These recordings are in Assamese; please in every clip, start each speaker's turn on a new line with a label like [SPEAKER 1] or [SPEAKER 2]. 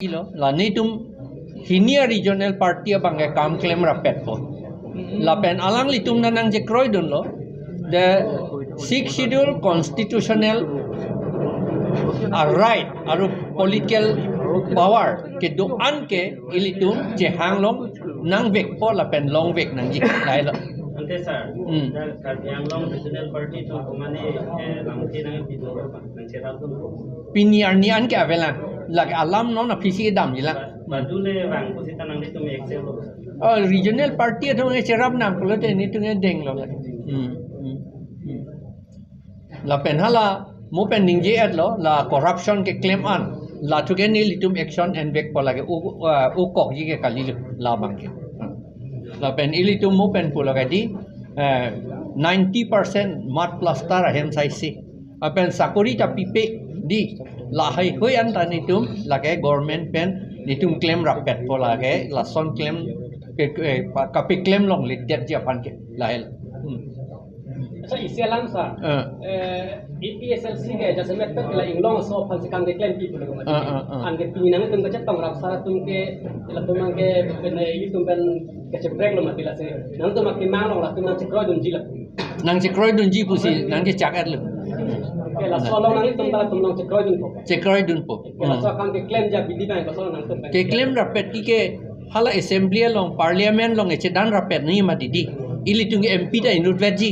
[SPEAKER 1] La nitum hinia regional party abang kam claim rapet po. La pen alang litum nanang je kroidun lo. The sixth schedule constitutional right aru political power ke do an ke ilitum je hanglong nang vek po la pen long vek nang jik lai lo.
[SPEAKER 2] Ante sir, yang long regional party tu kumane langti nang bido nang cerap tu.
[SPEAKER 1] Piniar ni an ke avelan. Lagi alam non apisi dam jila.
[SPEAKER 2] Badule bang posita nang itu me excel lo.
[SPEAKER 1] Oh regional party tu ngai cerap nam kulo te ni tu ngai deng lo. La pen hala mo pen ningje at lo la corruption ke claim an la tu ke ni litum action and back po lage u kok ji ke kali la bang ke. La pen ilitum mo pen po lage di 90% mat plaster hem sai si. Apen sakuri ta pipe di lahai hoi anta nitum lage government pen nitum claim rapet po lage la son claim kapi claim long lit det japan ke lahel.
[SPEAKER 3] So isialam sa APHLC ke jasa met pet la inglong so pan sekang de claim people ko mati an ke pinginang tum ka tong raksa tum ke la tum ke ne yitum ben ke chebrek lo mati la se nang tum ke mang long la tum che kroy dun ji la
[SPEAKER 1] nang che kroy dun ji pusi nang ke chak at lu
[SPEAKER 3] ke la so long nang tum la tum long che kroy dun po
[SPEAKER 1] che kroy dun po
[SPEAKER 3] ke la so kan ke claim ja bidi bang ko so nang tum
[SPEAKER 1] ke claim rapet ki ke hala assembly long parliament long che dan rapet ni ma didi ili tung MP ta inut veji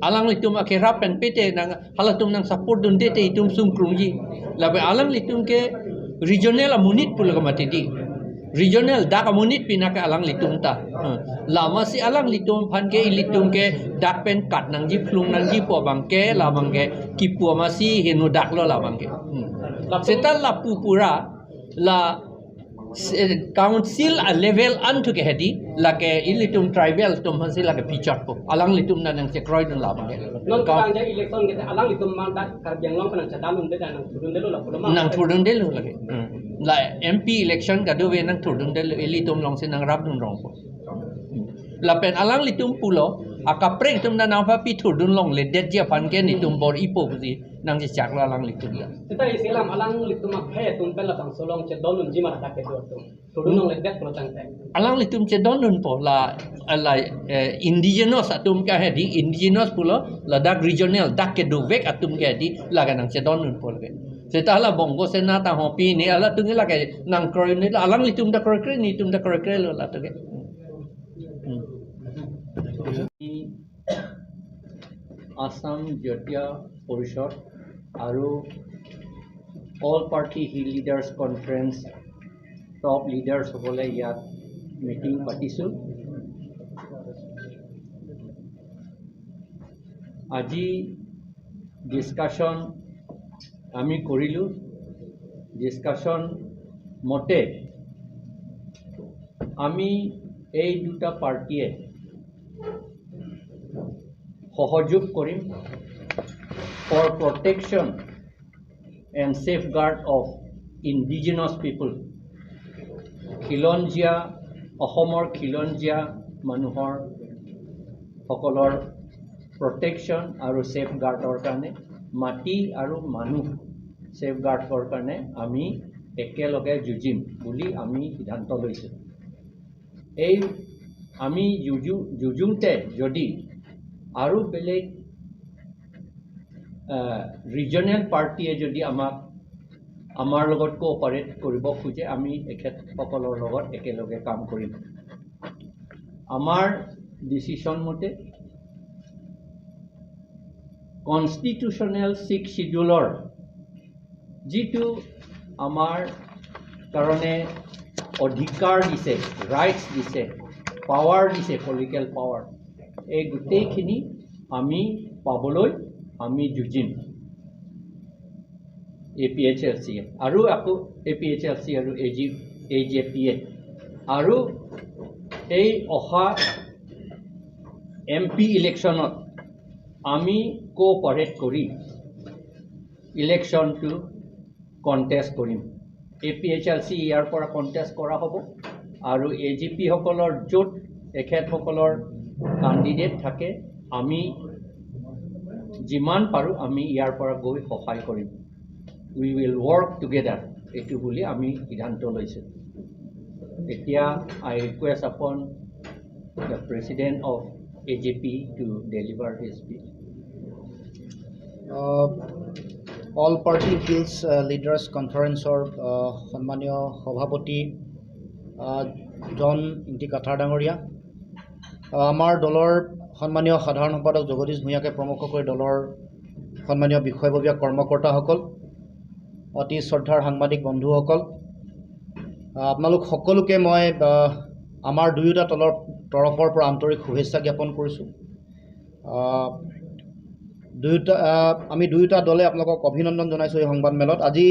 [SPEAKER 1] alang litum akhirap pen pete nang halatum nang support dun dete itum sum krungji labe alang litum ke regional amunit pul mati di regional dak amunit pinaka alang litum ta lama si alang litum phan ke ilitum ke dak pen kat nang ji plung nang ji po bang ke la bang ke kipu masi henu dak lo la bang ke setal la pupura la council a level antu ke hedi lake ilitum tribal tum hansi lake feature po alang litum nan se kroy dun la bang
[SPEAKER 3] non kan ja election ke alang litum man dak kar yang long kan chadalun de nang thudun de lo la pulama
[SPEAKER 1] nang thudun de lo lake la MP election ka do we nang thudun de ilitum long se nang rap dun rong po la pen alang litum pulo akapreng tum na pa pi thudun long le det ja pan ke ni tum bor ipo buzi nang je chak la alang litum la
[SPEAKER 3] kita isilam alang litum phe tum pel la bang solong che donun ji ma dak ke do tum thudun long le det pro tang te
[SPEAKER 1] alang litum che donun po la indigenous atum ka hedi indigenous pulo la dak regional dak ke do vek atum ke hedi la ga nang che donun po le seta la bongo sena ta hopi ni ala tu ni la ke nang kroy ni alang litum da kroy ni tum da kroy lo la to ke Assam Jotia Porishod aru all party leaders conference top leaders hobole yat meeting patisu aji discussion ami korilu discussion mote ami ei duta party সহযোগ কৰিম for protection and safeguard of indigenous people খিলঞ্জীয়া অসমৰ খিলঞ্জীয়া মানুহৰ সকলৰ protection আৰু safeguardৰ কাৰণে মাটি আৰু মানুহ safeguardৰ কাৰণে আমি একেলগে যুঁজিম বুলি আমি সিদ্ধান্ত লৈছোঁ এই আমি যুঁজোতে যদি আৰু বেলেগ regional party যদি আমাৰ লগত কোঅপাৰেট কৰিব খুজে আমি এখেত সকলৰ লগত একেলগে কাম কৰিম আমাৰ ডিসিশন মতে কনস্টিটিউশনাল 6 শিডিউলৰ যেটো আমাৰ কাৰণে অধিকাৰ দিছে ৰাইটস দিছে পাৱাৰ দিছে পলিটিক্যাল পাৱাৰ এই গোটেইখিনি আমি পাবলৈ আমি যুঁজিম APHLC আৰু আকৌ APHLC আৰু AJP আৰু এই অহা MP ইলেকশ্যনত আমি কোঅপাৰেট কৰি ইলেকশ্যনটো কন্টেষ্ট কৰিম APHLC ইয়াৰ পৰা কন্টেষ্ট কৰা হ'ব আৰু AJP সকলৰ য'ত এখেত সকলৰ candidate থাকে আমি যিমান পাৰো আমি ইয়াৰ পৰা গৈ সহায় কৰিম we will work together এইটো বুলি আমি সিদ্ধান্ত লৈছোঁ এতিয়া I request upon the President of AJP to deliver his speech.
[SPEAKER 4] All party Hills Leaders Conference or সন্মানীয় সভাপতি জন ইন্টি কাথাৰ ডাঙৰীয়া আমাৰ দলৰ সন্মানীয় সাধাৰণ সম্পাদক জগদীশ ভূঞাকে প্ৰমুখ কৰি দলৰ সন্মানীয় বিষয়ববীয়া কৰ্মকৰ্তাসকল অতি শ্ৰদ্ধাৰ সাংবাদিক বন্ধুসকল আপোনালোক সকলোকে মই আমাৰ দুয়োটা দলৰ তৰফৰ পৰা আন্তৰিক শুভেচ্ছা জ্ঞাপন কৰিছোঁ আমি দুয়োটা দলে আপোনালোকক অভিনন্দন জনাইছোঁ এই সংবাদমেলত আজি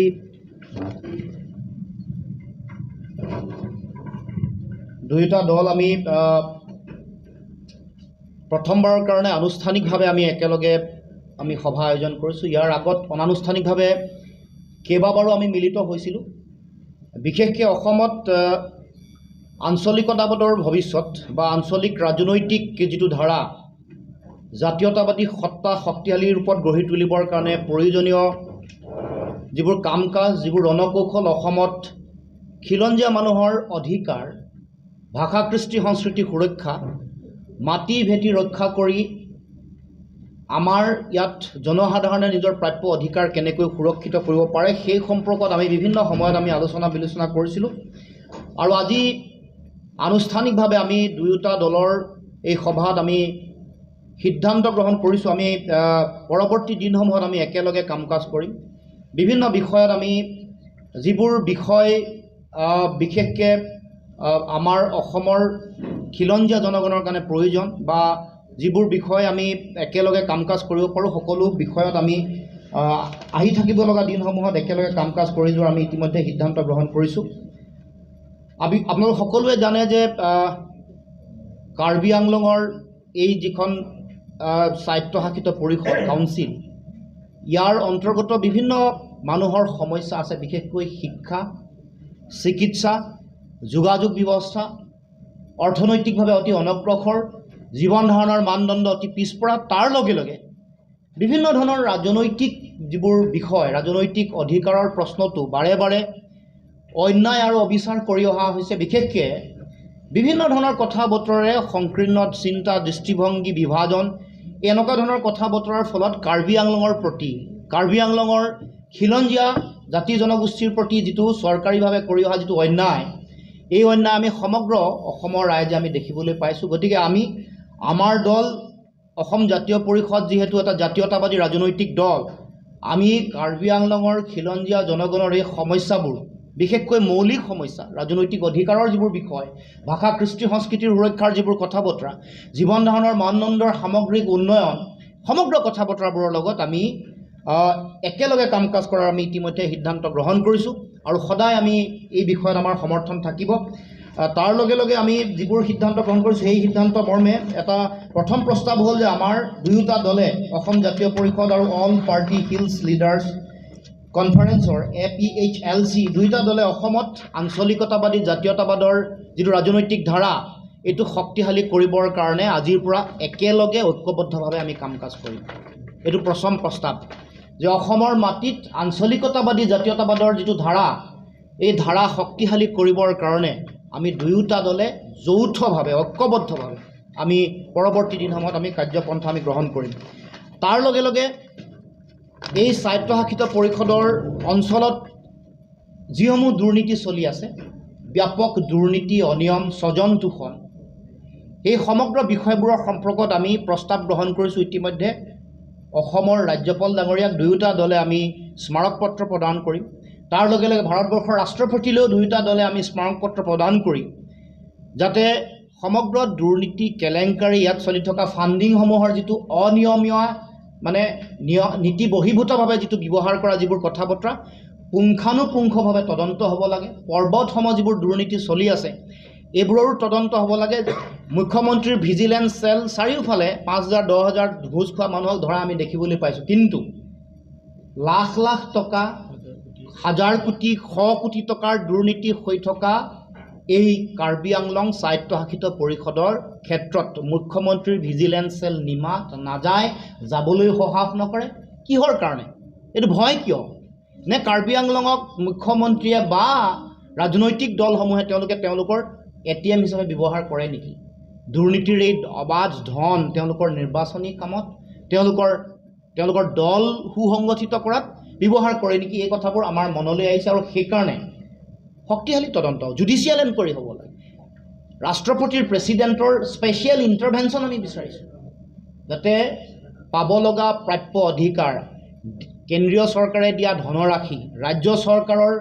[SPEAKER 4] দুয়োটা দল আমি প্ৰথমবাৰৰ কাৰণে আনুষ্ঠানিকভাৱে আমি একেলগে আমি সভা আয়োজন কৰিছোঁ ইয়াৰ আগত অনানুষ্ঠানিকভাৱে কেইবাবাৰো আমি মিলিত হৈছিলোঁ বিশেষকৈ অসমত আঞ্চলিকতাবাদৰ ভৱিষ্যত বা আঞ্চলিক ৰাজনৈতিক যিটো ধাৰা জাতীয়তাবাদী সত্তা শক্তিশালী ৰূপত গঢ়ি তুলিবৰ কাৰণে প্ৰয়োজনীয় যিবোৰ কাম কাজ যিবোৰ ৰণকৌশল অসমত খিলঞ্জীয়া মানুহৰ অধিকাৰ ভাষা কৃষ্টি সংস্কৃতি সুৰক্ষা মাটি ভেটি ৰক্ষা কৰি আমাৰ ইয়াত জনসাধাৰণে নিজৰ প্ৰাপ্য অধিকাৰ কেনেকৈ সুৰক্ষিত কৰিব পাৰে সেই সম্পৰ্কত আমি বিভিন্ন সময়ত আমি আলোচনা বিলোচনা কৰিছিলোঁ আৰু আজি আনুষ্ঠানিকভাৱে আমি দুয়োটা দলৰ এই সভাত আমি সিদ্ধান্ত গ্ৰহণ কৰিছোঁ আমি পৰৱৰ্তী দিনসমূহত আমি একেলগে কাম কাজ কৰিম বিভিন্ন বিষয়ত আমি যিবোৰ বিষয় বিশেষকৈ আমাৰ অসমৰ খিলঞ্জীয়া জনগণৰ কাৰণে প্ৰয়োজন বা যিবোৰ বিষয় আমি একেলগে কাম কাজ কৰিব পাৰোঁ সকলো বিষয়ত আমি আহি থাকিব লগা দিনসমূহত একেলগে কাম কাজ কৰি যোৱাৰ আমি ইতিমধ্যে সিদ্ধান্ত গ্ৰহণ কৰিছোঁ আপোনালোক সকলোৱে জানে যে কাৰ্বি আংলঙৰ এই যিখন স্বায়ত্তশাসিত পৰিষদ কাউন্সিল ইয়াৰ অন্তৰ্গত বিভিন্ন মানুহৰ সমস্যা আছে বিশেষকৈ শিক্ষা চিকিৎসা যোগাযোগ ব্যৱস্থা অৰ্থনৈতিকভাৱে অতি অনগ্ৰসৰ জীৱন ধাৰণৰ মানদণ্ড অতি পিছপৰা তাৰ লগে লগে বিভিন্ন ধৰণৰ ৰাজনৈতিক যিবোৰ বিষয় ৰাজনৈতিক অধিকাৰৰ প্ৰশ্নটো বাৰে বাৰে অন্যায় আৰু অবিচাৰ কৰি অহা হৈছে বিশেষকৈ বিভিন্ন ধৰণৰ কথা বতৰাৰে সংকীৰ্ণ চিন্তা দৃষ্টিভংগী বিভাজন এনেকুৱা ধৰণৰ কথা বতৰাৰ ফলত কাৰ্বি আংলঙৰ প্ৰতি কাৰ্বি আংলঙৰ খিলঞ্জীয়া জাতি জনগোষ্ঠীৰ প্ৰতি যিটো চৰকাৰীভাৱে কৰি অহা যিটো অন্যায় এই অন্যায় আমি সমগ্ৰ অসমৰ ৰাইজে আমি দেখিবলৈ পাইছোঁ গতিকে আমি আমাৰ দল অসম জাতীয় পৰিষদ যিহেতু এটা জাতীয়তাবাদী ৰাজনৈতিক দল আমি কাৰ্বি আংলঙৰ খিলঞ্জীয়া জনগণৰ এই সমস্যাবোৰ বিশেষকৈ মৌলিক সমস্যা ৰাজনৈতিক অধিকাৰৰ যিবোৰ বিষয় ভাষা কৃষ্টি সংস্কৃতিৰ সুৰক্ষাৰ যিবোৰ কথা বতৰা জীৱন ধাৰণৰ মানদণ্ডৰ সামগ্ৰিক উন্নয়ন সমগ্ৰ কথা বতৰাবোৰৰ লগত আমি একেলগে কাম কাজ কৰাৰ আমি ইতিমধ্যে সিদ্ধান্ত গ্ৰহণ কৰিছোঁ আৰু সদায় আমি এই বিষয়ত আমাৰ সমৰ্থন থাকিব তাৰ লগে লগে আমি যিবোৰ সিদ্ধান্ত গ্ৰহণ কৰিছোঁ সেই সিদ্ধান্ত মৰ্মে এটা প্ৰথম প্ৰস্তাৱ হ'ল যে আমাৰ দুয়োটা দলে অসম জাতীয় পৰিষদ আৰু অল পাৰ্টি হিলছ লিডাৰ্ছ কনফাৰেন্সৰ APHLC দুয়োটা দলে অসমত আঞ্চলিকতাবাদী জাতীয়তাবাদৰ যিটো ৰাজনৈতিক ধাৰা এইটো শক্তিশালী কৰিবৰ কাৰণে আজিৰ পৰা একেলগে ঐক্যবদ্ধভাৱে আমি কাম কাজ কৰিম এইটো প্ৰথম প্ৰস্তাৱ যে অসমৰ মাটিত আঞ্চলিকতাবাদী জাতীয়তাবাদৰ যিটো ধাৰা এই ধাৰা শক্তিশালী কৰিবৰ কাৰণে আমি দুয়োটা দলে যৌথভাৱে ঐক্যবদ্ধভাৱে আমি পৰৱৰ্তী দিনসমূহত আমি কাৰ্যপন্থা আমি গ্ৰহণ কৰিম তাৰ লগে লগে এই স্বায়ত্তশাসিত পৰিষদৰ অঞ্চলত যিসমূহ দুৰ্নীতি চলি আছে ব্যাপক দুৰ্নীতি অনিয়ম স্বজন তোষণ এই সমগ্ৰ বিষয়বোৰৰ সম্পৰ্কত আমি প্ৰস্তাৱ গ্ৰহণ কৰিছোঁ ইতিমধ্যে অসমৰ ৰাজ্যপাল ডাঙৰীয়াক দুয়োটা দলে আমি স্মাৰক পত্ৰ প্ৰদান কৰিম তাৰ লগে লগে ভাৰতবৰ্ষৰ ৰাষ্ট্ৰপতিলৈও দুয়োটা দলে আমি স্মাৰক পত্ৰ প্ৰদান কৰি যাতে সমগ্ৰ দুৰ্নীতি কেলেংকাৰী ইয়াত চলি থকা ফাণ্ডিংসমূহৰ যিটো অনিয়মীয় মানে নীতি বহিৰ্ভূতভাৱে যিটো ব্যৱহাৰ কৰা যিবোৰ কথা বতৰা পুংখানুপুংখভাৱে তদন্ত হ'ব লাগে পৰ্বতসম যিবোৰ দুৰ্নীতি চলি আছে এইবোৰৰো তদন্ত হ'ব লাগে মুখ্যমন্ত্ৰীৰ ভিজিলেন্স সেল চাৰিওফালে 5,000 10,000 ঘোষ খোৱা মানুহক ধৰা আমি দেখিবলৈ পাইছোঁ কিন্তু লাখ লাখ টকা হাজাৰ কোটি শ কোটি টকাৰ দুৰ্নীতি হৈ থকা এই কাৰ্বি আংলং স্বায়ত্তশাসিত পৰিষদৰ ক্ষেত্ৰত মুখ্যমন্ত্ৰীৰ ভিজিলেন্স সেল নিমাত নাযায় যাবলৈ সাহস নকৰে কিহৰ কাৰণে এইটো ভয় কিয় নে কাৰ্বি আংলঙক মুখ্যমন্ত্ৰীয়ে বা ৰাজনৈতিক দলসমূহে তেওঁলোকৰ ATM হিচাপে ব্যৱহাৰ কৰে নেকি? দুৰ্নীতিৰ এই অবাধ ধন তেওঁলোকৰ নিৰ্বাচনী কামত তেওঁলোকৰ দল সুসংগঠিত কৰাত ব্যৱহাৰ কৰে নেকি? এই কথাবোৰ আমাৰ মনলৈ আহিছে আৰু সেইকাৰণে শক্তিশালী তদন্ত জুডিচিয়েল এনকুৱাৰী হ'ব লাগে। ৰাষ্ট্ৰপতিৰ প্ৰেচিডেণ্টৰ স্পেচিয়েল ইণ্টাৰভেনশ্যন আমি বিচাৰিছোঁ, যাতে পাব লগা প্ৰাপ্য অধিকাৰ, কেন্দ্ৰীয় চৰকাৰে দিয়া ধনৰাশি, ৰাজ্য চৰকাৰৰ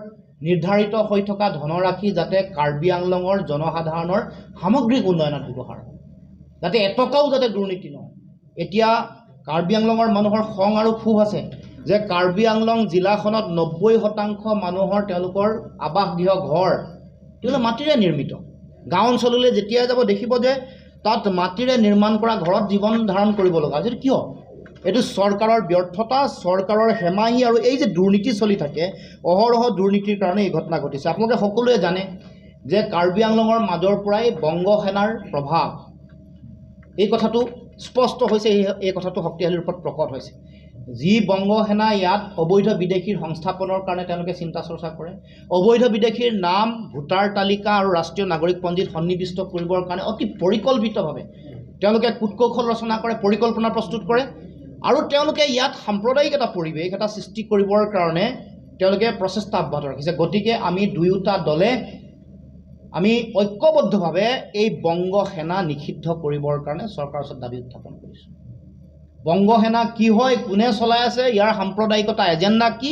[SPEAKER 4] নিৰ্ধাৰিত হৈ থকা ধনৰাশি যাতে কাৰ্বি আংলঙৰ জনসাধাৰণৰ সামগ্ৰিক উন্নয়নত ব্যৱহাৰ হয়, যাতে এটকাও যাতে দুৰ্নীতি নহয়। এতিয়া কাৰ্বি আংলঙৰ মানুহৰ খং আৰু ক্ষোভ আছে যে কাৰ্বি আংলং জিলাখনত 90% মানুহৰ তেওঁলোকৰ আৱাসগৃহ ঘৰ মাটিৰে নিৰ্মিত। গাঁও অঞ্চললৈ যেতিয়া যাব দেখিব যে তাত মাটিৰে নিৰ্মাণ কৰা ঘৰত জীৱন ধাৰণ কৰিব লগা হৈছে। কিয়? এইটো চৰকাৰৰ ব্যৰ্থতা, চৰকাৰৰ হেমাহি আৰু এই যে দুৰ্নীতি চলি থাকে, অহৰহ দুৰ্নীতিৰ কাৰণে এই ঘটনা ঘটিছে। আপোনালোকে সকলোৱে জানে যে কাৰ্বি আংলঙৰ মাজৰ পৰাই বংগ সেনাৰ প্ৰভাৱ, এই কথাটো স্পষ্ট হৈছে, এই কথাটো শক্তিশালী ৰূপত প্ৰকট হৈছে। যি বংগ সেনা ইয়াত অবৈধ বিদেশীৰ সংস্থাপনৰ কাৰণে তেওঁলোকে চিন্তা চৰ্চা কৰে, অবৈধ বিদেশীৰ নাম ভোটাৰ তালিকা আৰু ৰাষ্ট্ৰীয় নাগৰিকপঞ্জীত সন্নিৱিষ্ট কৰিবৰ কাৰণে অতি পৰিকল্পিতভাৱে তেওঁলোকে কূটকৌশল ৰচনা কৰে, পৰিকল্পনা প্ৰস্তুত কৰে আৰু তেওঁলোকে ইয়াত সাম্প্ৰদায়িক এটা পৰিৱেশ এটা সৃষ্টি কৰিবৰ কাৰণে তেওঁলোকে প্ৰচেষ্টা অব্যাহত ৰাখিছে। গতিকে আমি দুয়োটা দলে আমি ঐক্যবদ্ধভাৱে এই বংগ সেনা নিষিদ্ধ কৰিবৰ কাৰণে চৰকাৰৰ ওচৰত দাবী উত্থাপন কৰিছোঁ। বংগ সেনা কি হয়, কোনে চলাই আছে, ইয়াৰ সাম্প্ৰদায়িকতা এজেণ্ডা কি,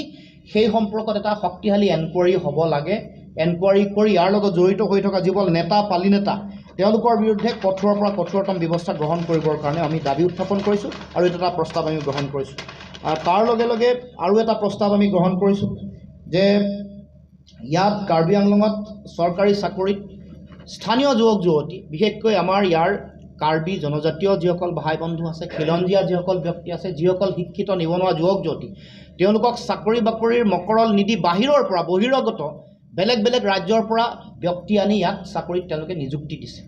[SPEAKER 4] সেই সম্পৰ্কত এটা শক্তিশালী এনকুৱাৰী হ'ব লাগে। এনকুৱাৰী কৰি ইয়াৰ লগত জড়িত হৈ থকা যিবোৰ নেতা পালি নেতা তেওঁলোকৰ বিৰুদ্ধে কঠোৰৰ পৰা কঠোৰতম ব্যৱস্থা গ্ৰহণ কৰিবৰ কাৰণে আমি দাবী উত্থাপন কৰিছোঁ আৰু এটা প্ৰস্তাৱ আমি গ্ৰহণ কৰিছোঁ। তাৰ লগে লগে আৰু এটা প্ৰস্তাৱ আমি গ্ৰহণ কৰিছোঁ যে ইয়াত কাৰ্বি আংলঙত চৰকাৰী চাকৰিত স্থানীয় যুৱক যুৱতী, বিশেষকৈ আমাৰ ইয়াৰ কাৰ্বি জনজাতীয় যিসকল ভাই বন্ধু আছে, খিলঞ্জীয়া যিসকল ব্যক্তি আছে, যিসকল শিক্ষিত নিবনুৱা যুৱক যুৱতী, তেওঁলোকক চাকৰি বাকৰিৰ মকৰল নিদি বাহিৰৰ পৰা বহিৰাগত বেলেগ বেলেগ ৰাজ্যৰ পৰা ব্যক্তি আনি ইয়াত চাকৰিত তেওঁলোকে নিযুক্তি দিছে।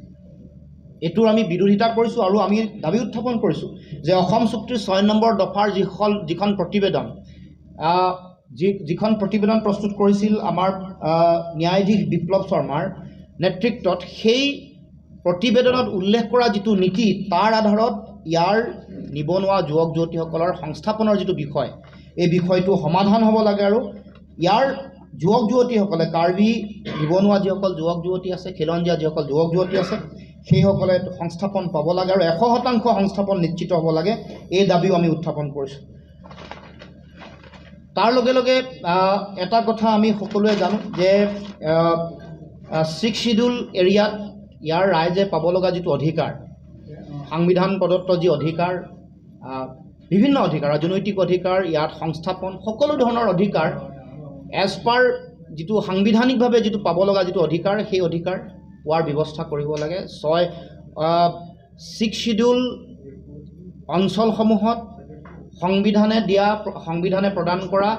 [SPEAKER 4] এইটোৰ আমি বিৰোধিতা কৰিছোঁ আৰু আমি দাবী উত্থাপন কৰিছোঁ যে অসম চুক্তিৰ 6 নম্বৰ দফাৰ যিখন প্ৰতিবেদন প্ৰস্তুত কৰিছিল আমাৰ ন্যায়াধীশ বিপ্লৱ শৰ্মাৰ নেতৃত্বত, সেই প্ৰতিবেদনত উল্লেখ কৰা যিটো নীতি, তাৰ আধাৰত ইয়াৰ নিবনুৱা যুৱক যুৱতীসকলৰ সংস্থাপনৰ যিটো বিষয়, এই বিষয়টো সমাধান হ'ব লাগে আৰু ইয়াৰ যুৱক যুৱতীসকলে, কাৰ্বি নিবনুৱা যিসকল যুৱক যুৱতী আছে, খিলঞ্জীয়া যিসকল যুৱক যুৱতী আছে, সেইসকলে সংস্থাপন পাব লাগে আৰু 100% সংস্থাপন নিশ্চিত হ'ব লাগে। এই দাবীও আমি উত্থাপন কৰিছোঁ। তাৰ লগে লগে এটা কথা আমি সকলোৱে জানো যে 6 শিডিউল এৰিয়াত ইয়াৰ ৰাইজে পাব লগা যিটো অধিকাৰ, সাংবিধান প্ৰদত্ত যি অধিকাৰ, বিভিন্ন অধিকাৰ, ৰাজনৈতিক অধিকাৰ, ইয়াত সংস্থাপন, সকলো ধৰণৰ অধিকাৰ এজ পাৰ যিটো সাংবিধানিকভাৱে যিটো পাব লগা যিটো অধিকাৰ, সেই অধিকাৰ পোৱাৰ ব্যৱস্থা কৰিব লাগে। 6 শিডিউল অঞ্চলসমূহত সংবিধানে প্ৰদান কৰা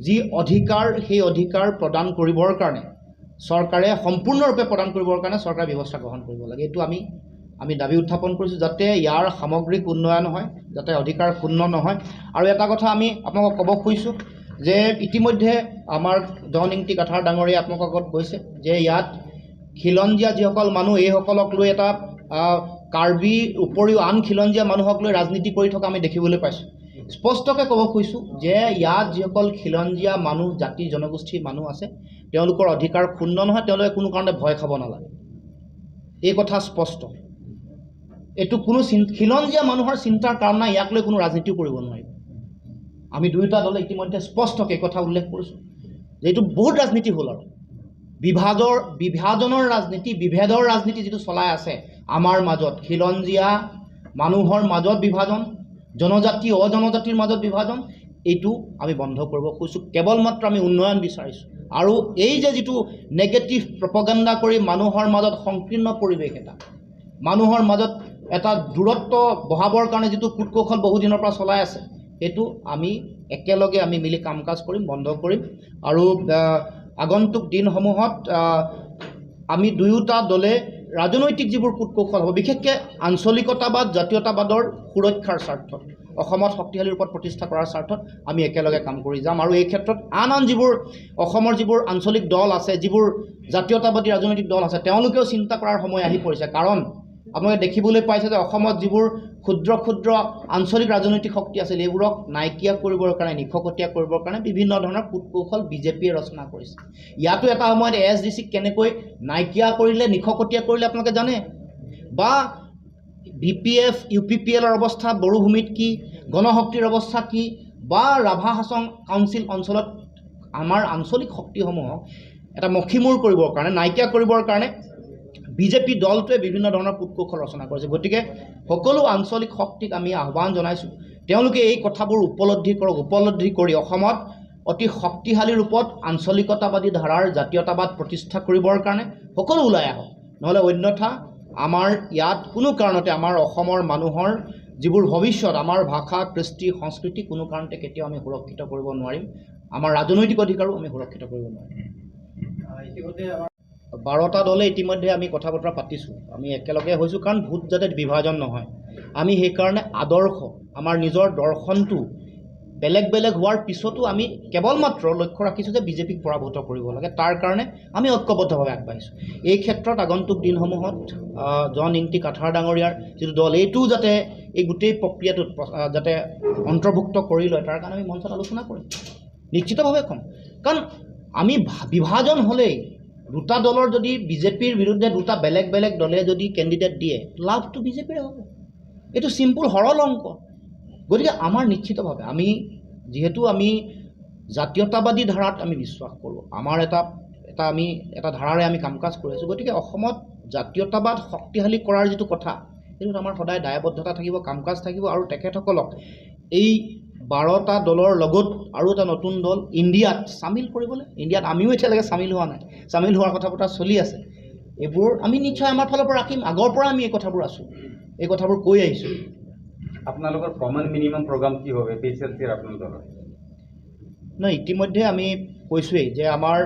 [SPEAKER 4] যি অধিকাৰ, সেই অধিকাৰ প্ৰদান কৰিবৰ কাৰণে চৰকাৰে সম্পূৰ্ণৰূপে প্ৰদান কৰিবৰ কাৰণে চৰকাৰে ব্যৱস্থা গ্ৰহণ কৰিব লাগে। এইটো আমি দাবী উত্থাপন কৰিছোঁ, যাতে ইয়াৰ সামগ্ৰিক উন্নয়ন হয়, যাতে অধিকাৰ ক্ষুণ্ণ নহয়। আৰু এটা কথা আমি আপোনালোকক ক'ব খুজিছোঁ যে ইতিমধ্যে আমাৰ জনইংতি কাঠাৰ ডাঙৰীয়া আপোনালোকৰ আগত কৈছে যে ইয়াত খিলঞ্জীয়া যিসকল মানুহ, এইসকলক লৈ এটা কাৰ্বিৰ উপৰিও আন খিলঞ্জীয়া মানুহক লৈ ৰাজনীতি কৰি থকা আমি দেখিবলৈ পাইছোঁ। স্পষ্টকৈ ক'ব খুজিছোঁ যে ইয়াত যিসকল খিলঞ্জীয়া মানুহ, জাতি জনগোষ্ঠীৰ মানুহ আছে, তেওঁলোকৰ অধিকাৰ ক্ষুণ্ণ নহয়, তেওঁলোকে কোনো কাৰণে ভয় খাব নালাগে, এই কথা স্পষ্ট। এইটো কোনো খিলঞ্জীয়া মানুহৰ চিন্তাৰ কাৰণ নাই, ইয়াক লৈ কোনো ৰাজনীতিও কৰিব নোৱাৰিব। আমি দুয়োটা দলে ইতিমধ্যে স্পষ্টকৈ এই কথা উল্লেখ কৰিছোঁ যে এইটো বহুত ৰাজনীতি হ'ল আৰু বিভাজনৰ ৰাজনীতি, বিভেদৰ ৰাজনীতি যিটো চলাই আছে আমাৰ মাজত, খিলঞ্জীয়া মানুহৰ মাজত বিভাজন, জনজাতি অজনজাতিৰ মাজত বিভাজন, এইটো আমি বন্ধ কৰিব খুজিছোঁ। কেৱল মাত্ৰ আমি উন্নয়ন বিচাৰিছোঁ আৰু এই যে যিটো নেগেটিভ প্ৰপেগাণ্ডা কৰি মানুহৰ মাজত সংকীৰ্ণ পৰিৱেশ, এটা মানুহৰ মাজত এটা দূৰত্ব বঢ়াবৰ কাৰণে যিটো কূটকৌশল বহুদিনৰ পৰা চলাই আছে, সেইটো আমি একেলগে আমি মিলি কাম কাজ কৰিম, বন্ধ কৰিম। আৰু আগন্তুক দিনসমূহত আমি দুয়োটা দলে ৰাজনৈতিক যিবোৰ কূটকৌশল হ'ব, বিশেষকৈ আঞ্চলিকতাবাদ, জাতীয়তাবাদৰ সুৰক্ষাৰ স্বাৰ্থত অসমত শক্তিশালী ৰূপত প্ৰতিষ্ঠা কৰাৰ স্বাৰ্থত আমি একেলগে কাম কৰি যাম আৰু এই ক্ষেত্ৰত আন যিবোৰ অসমৰ যিবোৰ আঞ্চলিক দল আছে যিবোৰ জাতীয়তাবাদী ৰাজনৈতিক দল আছে তেওঁলোকেও চিন্তা কৰাৰ সময় আহি পৰিছে কাৰণ আপোনালোকে দেখিবলৈ পাইছে যে অসমত যিবোৰ ক্ষুদ্ৰ ক্ষুদ্ৰ আঞ্চলিক ৰাজনৈতিক শক্তি আছিল এইবোৰক নাইকিয়া কৰিবৰ কাৰণে নিখকটীয়া কৰিবৰ কাৰণে বিভিন্ন ধৰণৰ কূটকৌশল বিজেপিয়ে ৰচনা কৰিছে ইয়াতো এটা সময়ত ASDCক কেনেকৈ নাইকিয়া কৰিলে নিখকটীয়া কৰিলে আপোনালোকে জানে বা BPF UPPLৰ অৱস্থা বড়োভূমিত কি গণশক্তিৰ অৱস্থা কি বা ৰাভা হাছং কাউন্সিল অঞ্চলত আমাৰ আঞ্চলিক শক্তিসমূহক এটা মখিমূৰ কৰিবৰ কাৰণে নাইকিয়া কৰিবৰ কাৰণে বিজেপি দলটোৱে বিভিন্ন ধৰণৰ কূটকৌশল ৰচনা কৰিছে গতিকে সকলো আঞ্চলিক শক্তিক আমি আহ্বান জনাইছোঁ তেওঁলোকে এই কথাবোৰ উপলব্ধি কৰি অসমত অতি শক্তিশালী ৰূপত আঞ্চলিকতাবাদী ধাৰাৰ জাতীয়তাবাদ প্ৰতিষ্ঠা কৰিবৰ কাৰণে সকলো ওলাই আহক নহ'লে অন্যথা আমাৰ ইয়াত কোনো কাৰণতে আমাৰ অসমৰ মানুহৰ যিবোৰ ভৱিষ্যত আমাৰ ভাষা কৃষ্টি সংস্কৃতি কোনো কাৰণতে কেতিয়াও আমি সুৰক্ষিত কৰিব নোৱাৰিম আমাৰ ৰাজনৈতিক অধিকাৰো আমি সুৰক্ষিত কৰিব নোৱাৰিম ইতিমধ্যে 12টা দলে ইতিমধ্যে আমি কথা বতৰা পাতিছোঁ আমি একেলগে হৈছোঁ কাৰণ ভোট যাতে বিভাজন নহয় আমি সেইকাৰণে আদৰ্শ আমাৰ নিজৰ দৰ্শনটো বেলেগ বেলেগ হোৱাৰ পিছতো আমি কেৱল মাত্ৰ লক্ষ্য ৰাখিছোঁ যে বিজেপিক পৰাভূত কৰিব লাগে তাৰ কাৰণে আমি ঐক্যবদ্ধভাৱে আগবাঢ়িছোঁ এই ক্ষেত্ৰত আগন্তুক দিনসমূহত জন ইংতি কাঠাৰ ডাঙৰীয়াৰ যিটো দল এইটো যাতে এই গোটেই প্ৰক্ৰিয়াটোত যাতে অন্তৰ্ভুক্ত কৰি লয় তাৰ কাৰণে আমি মঞ্চত আলোচনা কৰিম নিশ্চিতভাৱে ক'ম কাৰণ আমি বিভাজন হ'লেই দুটা দলৰ যদি বিজেপিৰ বিৰুদ্ধে দুটা বেলেগ বেলেগ দলে যদি কেণ্ডিডেট দিয়ে লাভটো বিজেপিৰে হ'ব এইটো চিম্পুল সৰল অংক গতিকে আমাৰ নিশ্চিতভাৱে আমি যিহেতু আমি জাতীয়তাবাদী ধাৰাত আমি বিশ্বাস কৰোঁ আমাৰ এটা ধাৰাৰে আমি কাম কাজ কৰি আছোঁ গতিকে অসমত জাতীয়তাবাদ শক্তিশালী কৰাৰ যিটো কথা সেইটোত আমাৰ সদায় দায়বদ্ধতা থাকিব কাম কাজ থাকিব আৰু তেখেতসকলক এই 12টা দলৰ লগত আৰু এটা নতুন দল ইণ্ডিয়াত চামিল কৰিবলৈ ইণ্ডিয়াত আমিও এতিয়ালৈকে চামিল হোৱা নাই চামিল হোৱাৰ কথা বতৰা চলি আছে এইবোৰ আমি নিশ্চয় আমাৰ ফালৰ পৰা ৰাখিম আগৰ পৰা আমি এই কথাবোৰ আছোঁ এই কথাবোৰ কৈ আহিছোঁ
[SPEAKER 5] আপোনালোকৰ কমন মিনিমাম প্ৰগ্ৰাম কি হ'ব APHLCৰ আপোনালোকৰ
[SPEAKER 4] নাই ইতিমধ্যে আমি কৈছোঁৱেই যে আমাৰ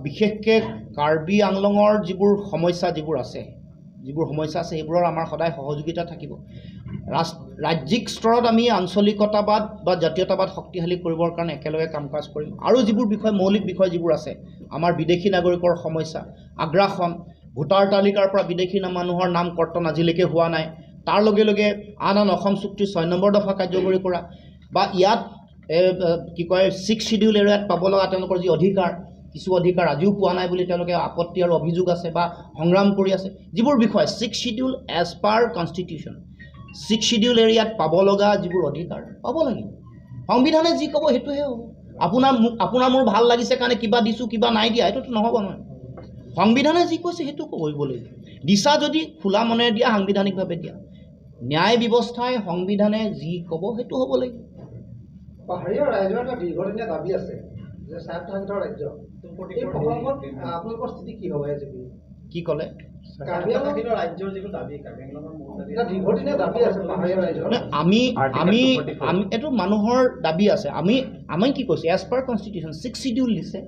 [SPEAKER 4] বিশেষকৈ কাৰ্বি আংলঙৰ যিবোৰ সমস্যা আছে সেইবোৰৰ আমাৰ সদায় সহযোগিতা থাকিব ৰাজ্যিক স্তৰত আমি আঞ্চলিকতাবাদ বা জাতীয়তাবাদ শক্তিশালী কৰিবৰ কাৰণে একেলগে কাম কাজ কৰিম আৰু যিবোৰ বিষয় মৌলিক বিষয় যিবোৰ আছে আমাৰ বিদেশী নাগৰিকৰ সমস্যা আগ্ৰাসন ভোটাৰ তালিকাৰ পৰা বিদেশী মানুহৰ নাম কৰ্তন আজিলৈকে হোৱা নাই তাৰ লগে লগে আন অসম চুক্তিৰ 6 নম্বৰ দফা কাৰ্যকৰী কৰা বা ইয়াত কি কয় 6 শিডিউল এৰিয়াত পাব লগা তেওঁলোকৰ যি অধিকাৰ কিছু অধিকাৰ আজিও পোৱা নাই বুলি তেওঁলোকে আপত্তি আৰু অভিযোগ আছে বা সংগ্ৰাম কৰি আছে যিবোৰ বিষয় 6 schedule as per constitution 6 schedule এৰিয়াত পাব লগা যিবোৰ অধিকাৰ পাব লাগিব সংবিধানে যি ক'ব সেইটোহে হ'ব আপোনাৰ মোৰ ভাল লাগিছে কাৰণে কিবা দিছোঁ কিবা নাই দিয়া এইটোতো নহ'ব নহয় সংবিধানে যি কৈছে সেইটো কৰিব লাগিব দিশা যদি খোলা মনেৰে দিয়া সাংবিধানিকভাৱে দিয়া ন্যায় ব্যৱস্থাই সংবিধানে যি ক'ব সেইটো হ'ব লাগিব
[SPEAKER 6] পাহাৰীয়া ৰাইজৰ এটা দীৰ্ঘদিনীয়া দাবী আছে যে স্বায়ত্তশাসিত ৰাজ্য এই প্ৰসংগত আপোনালোকৰ স্থিতি কি হ'ব AJP
[SPEAKER 4] কি ক'লে
[SPEAKER 6] স্বায়ত্তশাসিত ৰাজ্যৰ যিটো দাবী কাৰ্বি আংলঙৰ এটা দীৰ্ঘদিনীয়া দাবী আছে পাহাৰীয়া ৰাইজৰ
[SPEAKER 4] আমি এইটো মানুহৰ দাবী আছে আমি কি কৈছোঁ এজ পাৰ কনষ্টিটিউশ্যন 6 শিডিউল দিছে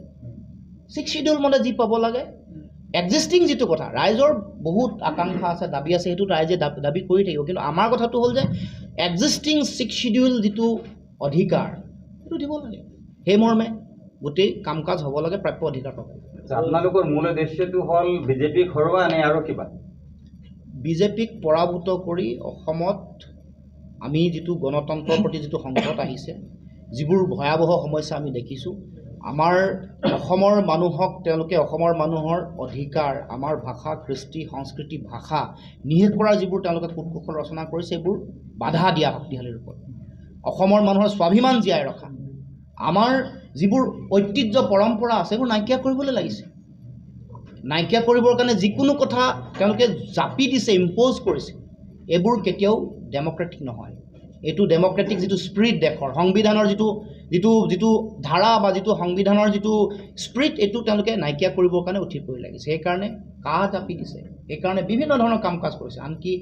[SPEAKER 4] 6 শিডিউল মতে যি পাব লাগে এক্সিষ্টিং যিটো কথা ৰাইজৰ বহুত আকাংক্ষা আছে দাবী আছে সেইটো ৰাইজে দাবী কৰি থাকিব কিন্তু আমাৰ কথাটো হ'ল যে এক্সিষ্টিং 6 শিডিউল যিটো অধিকাৰ সেইটো দিব লাগে সেই মৰ্মে গোটেই কাম কাজ হ'ব লাগে প্ৰাপ্য অধিকাৰ পাব
[SPEAKER 5] আপোনালোকৰ মূল উদ্দেশ্যটো হ'ল বিজেপিক হৰুৱা নে আৰু কিবা
[SPEAKER 4] বিজেপিক পৰাভূত কৰি অসমত আমি যিটো গণতন্ত্ৰৰ প্ৰতি যিটো সংকট আহিছে যিবোৰ ভয়াৱহ সমস্যা আমি দেখিছোঁ আমাৰ অসমৰ মানুহক তেওঁলোকে অসমৰ মানুহৰ অধিকাৰ আমাৰ ভাষা কৃষ্টি সংস্কৃতি ভাষা নিষেধ কৰাৰ যিবোৰ তেওঁলোকে কূটকৌশল ৰচনা কৰিছে এইবোৰ বাধা দিয়া শক্তিশালী ৰূপত অসমৰ মানুহৰ স্বাভিমান জীয়াই ৰখা আমাৰ যিবোৰ ঐতিহ্য পৰম্পৰা আছে এইবোৰ নাইকিয়া কৰিবলৈ লাগিছে নাইকিয়া কৰিবৰ কাৰণে যিকোনো কথা তেওঁলোকে জাপি দিছে ইম্প'জ কৰিছে এইবোৰ কেতিয়াও ডেম'ক্ৰেটিক নহয় এইটো ডেম'ক্ৰেটিক যিটো স্পিৰিট দেশৰ সংবিধানৰ যিটো ধাৰা বা যিটো সংবিধানৰ যিটো স্পিৰিট এইটো তেওঁলোকে নাইকিয়া কৰিবৰ কাৰণে উঠি পৰি লাগিছে সেইকাৰণে কাহ জাপি দিছে সেইকাৰণে বিভিন্ন ধৰণৰ কাম কাজ কৰিছে আনকি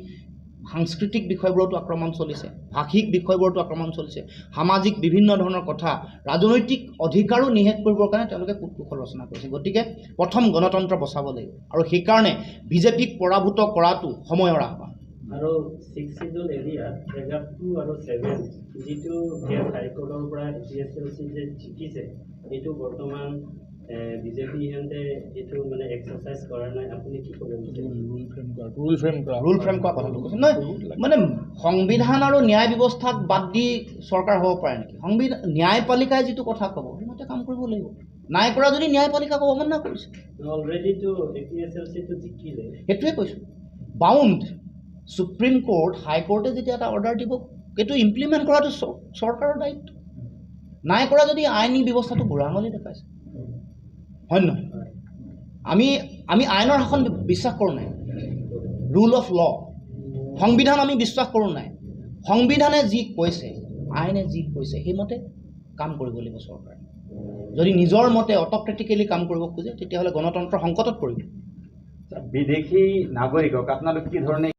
[SPEAKER 4] সাংস্কৃতিক বিষয়বোৰতো আক্ৰমণ চলিছে ভাষিক বিষয়বোৰতো আক্ৰমণ চলিছে সামাজিক বিভিন্ন ধৰণৰ কথা ৰাজনৈতিক অধিকাৰো নিষেধ কৰিবৰ কাৰণে তেওঁলোকে কূটকৌশল ৰচনা কৰিছে গতিকে প্ৰথম গণতন্ত্ৰ বচাব লাগিব আৰু সেইকাৰণে বিজেপিক পৰাভূত কৰাটো সময়ৰ আহ্বান
[SPEAKER 2] আৰু 6 শিডিউল এৰিয়া পেৰাগ্ৰাফ 2 আৰু 7 যিটো হাইকোৰ্টৰ পৰা APHLC যে জিকিছে এইটো বৰ্তমান বিজেপি সিহঁতে এইটো মানে এক্সাৰচাইজ কৰা নাই আপুনি কি ক'ব
[SPEAKER 4] ৰুল ফ্ৰেম কৰা কথাটো কৈছে নহয় মানে সংবিধান আৰু ন্যায় ব্যৱস্থাক বাদ দি চৰকাৰ হ'ব পাৰে নেকি ন্যায়পালিকাই যিটো কথা ক'ব সেইমতে কাম কৰিব লাগিব নাই কৰা যদি ন্যায়পালিকা ক'ব অমান্যা কৰিছে
[SPEAKER 2] অলৰেডিটো APHLC টো জিকিলে
[SPEAKER 4] সেইটোৱে কৈছোঁ বাউণ্ড সুপ্ৰিম কোৰ্ট হাইকোৰ্টে যেতিয়া এটা অৰ্ডাৰ দিব সেইটো ইমপ্লিমেণ্ট কৰাটো চৰকাৰৰ দায়িত্ব নাই কৰা যদি আইনী ব্যৱস্থাটো বুঢ়া আঙুলি দেখাইছে হয় নহয় আমি আইনৰ শাসন বিশ্বাস কৰোঁ নাই ৰুল অফ ল সংবিধান আমি বিশ্বাস কৰোঁ নাই সংবিধানে যি কৈছে আইনে যি কৈছে সেইমতে কাম কৰিব লাগিব চৰকাৰে যদি নিজৰ মতে অট'ক্ৰেটিকেলি কাম কৰিব খোজে তেতিয়াহ'লে গণতন্ত্ৰ সংকটত পৰিব
[SPEAKER 5] বিদেশী নাগৰিকক আপোনালোক কি ধৰণে